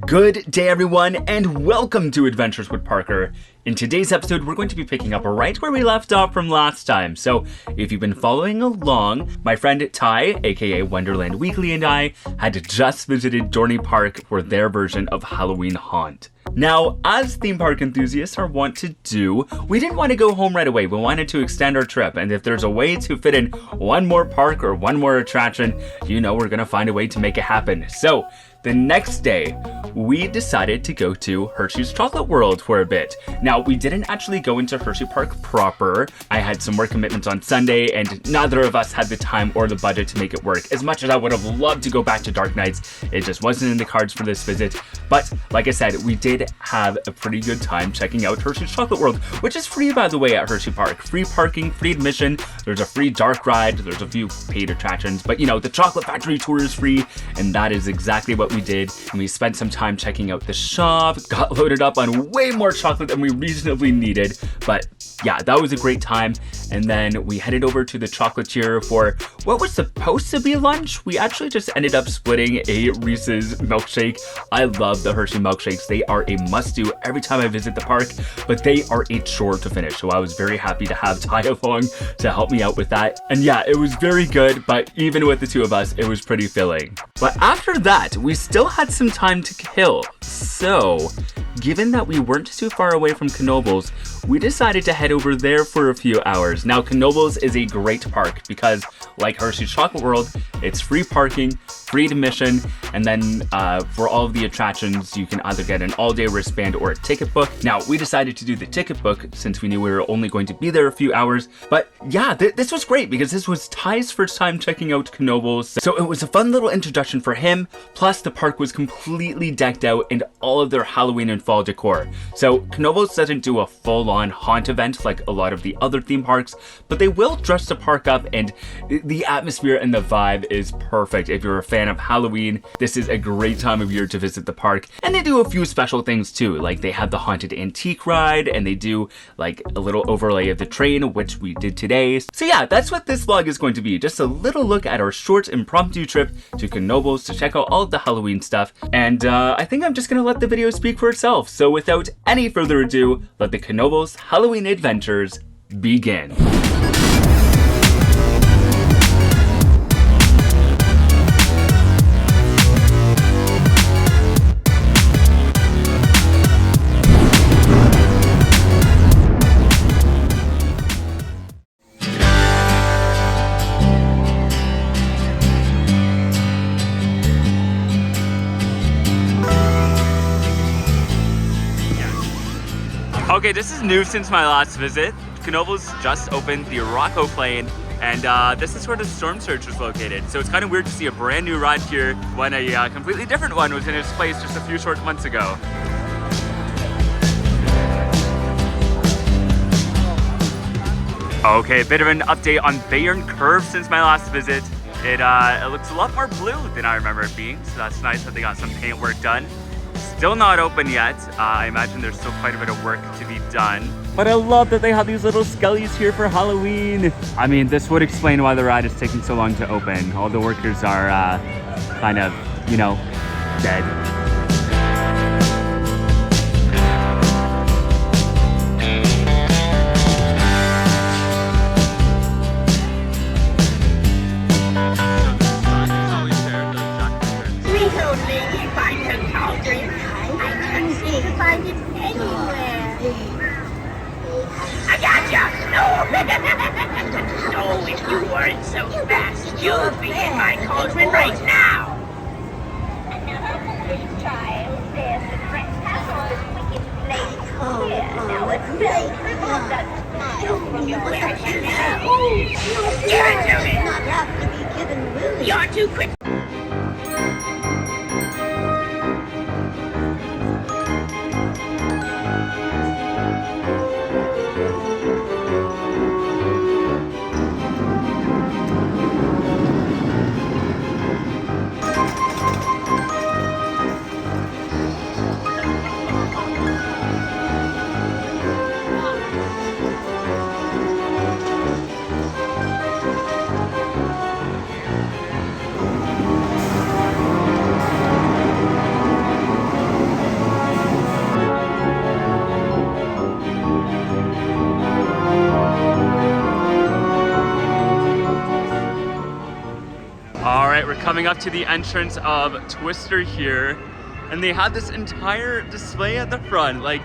Good day everyone, and welcome to Adventures with Parker. In today's episode, we're going to be picking up right where we left off from last time. So, if you've been following along, my friend Ty, aka Wonderland Weekly, and I had just visited Dorney Park for their version of Halloween Haunt. Now, as theme park enthusiasts are wont to do, we didn't want to go home right away. We wanted to extend our trip, and if there's a way to fit in one more park or one more attraction, you know we're going to find a way to make it happen. So, the next day, we decided to go to Hershey's Chocolate World for a bit. Now, we didn't actually go into Hershey Park proper. I had some work commitments on Sunday, and neither of us had the time or the budget to make it work. As much as I would have loved to go back to Dark Nights, it just wasn't in the cards for this visit. But, like I said, we did have a pretty good time checking out Hershey's Chocolate World, which is free, by the way, at Hershey Park. Free parking, free admission, there's a free dark ride, there's a few paid attractions, but you know, the Chocolate Factory tour is free, and that is exactly what we did. And we spent some time checking out the shop, got loaded up on way more chocolate than we reasonably needed, but yeah, that was a great time. And then we headed over to the Chocolatier for what was supposed to be lunch. We actually just ended up splitting a Reese's milkshake. I love the Hershey milkshakes. They are a must-do every time I visit the park, but they are a chore to finish. So I was very happy to have Ty along to help me out with that. And yeah, it was very good, but even with the two of us, it was pretty filling. But after that, we still had some time to kill. So, given that we weren't too far away from Knoebels, we decided to head over there for a few hours. Now, Knoebels is a great park because, like Hershey's Chocolate World, it's free parking, free admission, and then for all of the attractions, you can either get an all-day wristband or a ticket book. Now, we decided to do the ticket book since we knew we were only going to be there a few hours. But yeah, this was great because this was Ty's first time checking out Knoebels. So it was a fun little introduction for him. Plus, the park was completely decked out in all of their Halloween and fall decor. So Knoebels doesn't do a full-on haunt event like a lot of the other theme parks, but they will dress the park up, and the atmosphere and the vibe is perfect. If you're a fan of Halloween, this is a great time of year to visit the park. And they do a few special things too, like they have the haunted antique ride, and they do like a little overlay of the train, which we did today. So yeah, that's what this vlog is going to be. Just a little look at our short impromptu trip to Knoebels to check out all of the Halloween stuff. And I think I'm just gonna let the video speak for itself. So without any further ado, let the Knoebels Halloween adventures begin. Okay, this is new since my last visit. Knoebels just opened the Rocco Plane, and this is where the Storm Surge was located. So it's kind of weird to see a brand new ride here when a completely different one was in its place just a few short months ago. Okay, a bit of an update on Bayern Curve since my last visit. It looks a lot more blue than I remember it being, so that's nice that they got some paint work done. Still not open yet. I imagine there's still quite a bit of work to be done. But I love that they have these little skellies here for Halloween. I mean, this would explain why the ride is taking so long to open. All the workers are kind of, you know, dead. Find it anywhere. I gotcha! No! No, if you weren't so fast, you'd be in my cauldron right now! Another child, there's the friend house of this wicked place. Here, now it's very criminal from your reaction now. Give it to me! Not have to be given willingly. You're too quick. coming up to the entrance of Twister here, and they had this entire display at the front, like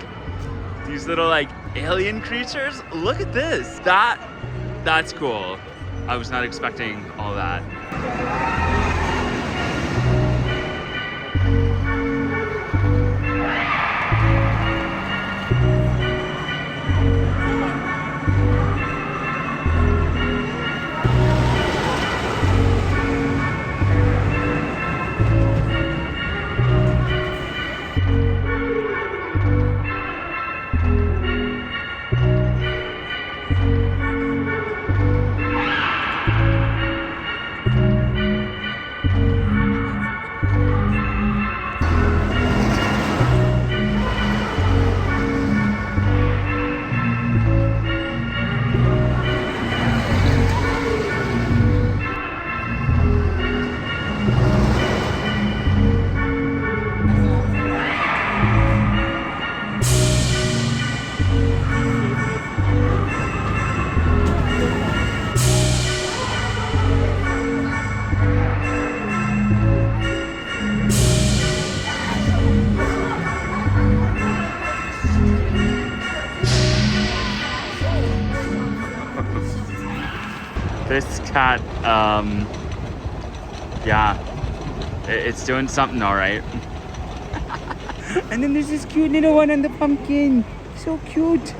these little like alien creatures. Look at this. That's cool. I was not expecting all that. This cat, yeah, it's doing something all right. And then there's this cute little one on the pumpkin. So cute.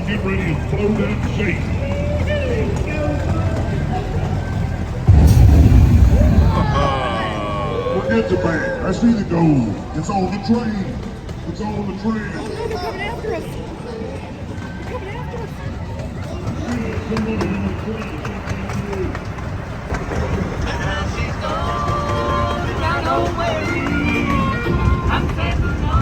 Get ready and blow that shake. Forget the bag. I see the gold. It's on the train. It's on the train. They're coming after us. They're coming after us. Somebody on the train. She's gone down away. I'm standing on.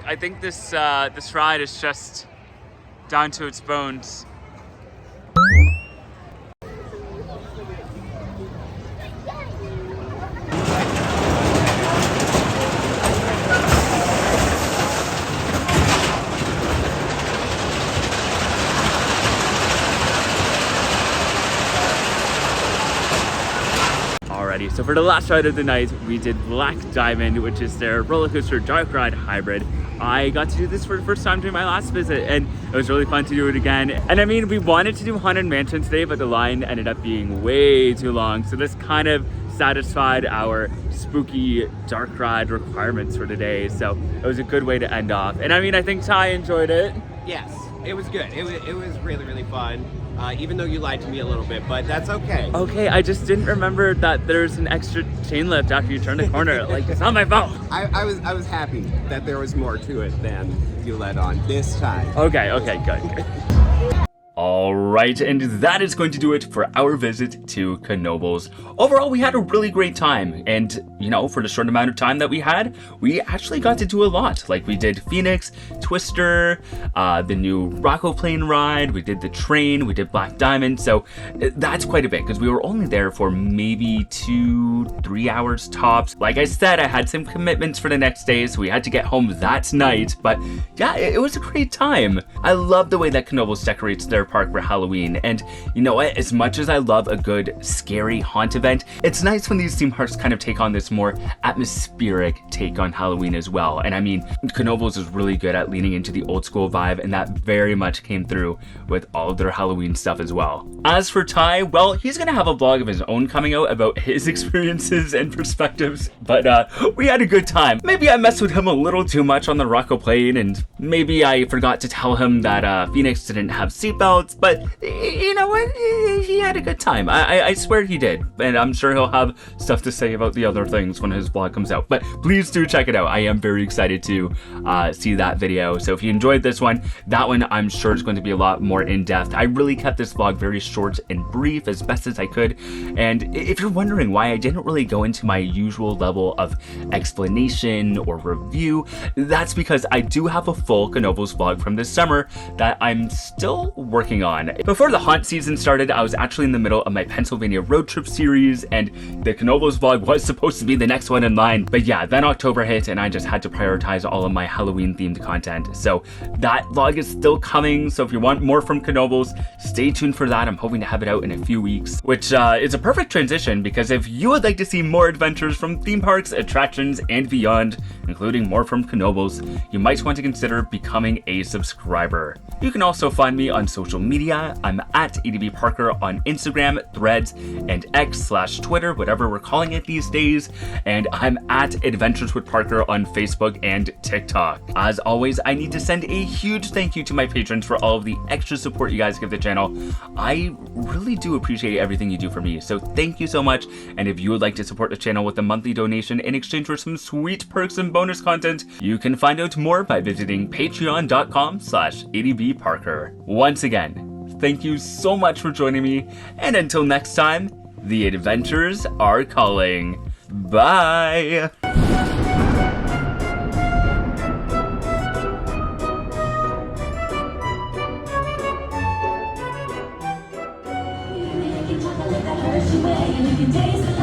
I think this ride is just down to its bones. Alrighty, so for the last ride of the night, we did Black Diamond, which is their roller coaster dark ride hybrid. I got to do this for the first time during my last visit, and it was really fun to do it again. And I mean, we wanted to do Haunted Mansion today, but the line ended up being way too long, so this kind of satisfied our spooky dark ride requirements for today, so it was a good way to end off. And I mean, I think Ty enjoyed it. Yes, it was good. It was really, really fun. Even though you lied to me a little bit, but that's okay. Okay, I just didn't remember that there's an extra chain lift after you turn the corner. Like, it's not my fault. I was happy that there was more to it than you let on this time. Okay, good. All right, and that is going to do it for our visit to Knoebels. Overall, we had a really great time, and you know, for the short amount of time that we had, we actually got to do a lot. Like, we did Phoenix, Twister, the new Rock'n'Plane ride, we did the train, we did Black Diamond, so that's quite a bit, because we were only there for maybe 2-3 hours tops. Like I said, I had some commitments for the next day, so we had to get home that night, but yeah, it was a great time. I love the way that Knoebels decorates their park for Halloween, and you know what, as much as I love a good scary haunt event, it's nice when these theme parks kind of take on this more atmospheric take on Halloween as well. And I mean, Knoebels is really good at leaning into the old school vibe, and that very much came through with all of their Halloween stuff as well. As for Ty, well, he's gonna have a vlog of his own coming out about his experiences and perspectives, but we had a good time. Maybe I messed with him a little too much on the Rock'n'Plane, and maybe I forgot to tell him that Phoenix didn't have seatbelts, but you know what, he had a good time. I swear he did, and I'm sure he'll have stuff to say about the other things when his vlog comes out, but please do check it out. I am very excited to see that video. So if you enjoyed this one, that one I'm sure is going to be a lot more in-depth. I really kept this vlog very short and brief as best as I could, and if you're wondering why I didn't really go into my usual level of explanation or review, that's because I do have a full Knoebels vlog from this summer that I'm still working on. Before the haunt season started, I was actually in the middle of my Pennsylvania road trip series, and the Knoebels vlog was supposed to be the next one in line, but yeah, then October hit and I just had to prioritize all of my Halloween themed content. So that vlog is still coming, so if you want more from Knoebels, stay tuned for that. I'm hoping to have it out in a few weeks, which is a perfect transition, because if you would like to see more adventures from theme parks, attractions, and beyond, including more from Knoebels, you might want to consider becoming a subscriber. You can also find me on social media. I'm at EDBParker on Instagram, Threads, and X/Twitter, whatever we're calling it these days, and I'm at Adventures with Parker on Facebook and TikTok. As always, I need to send a huge thank you to my patrons for all of the extra support you guys give the channel. I really do appreciate everything you do for me, so thank you so much. And if you would like to support the channel with a monthly donation in exchange for some sweet perks and bonus content, you can find out more by visiting patreon.com/EDBParker. Once again, thank you so much for joining me, and until next time, the adventures are calling. Bye! Chocolate that Hershey way, and you can taste the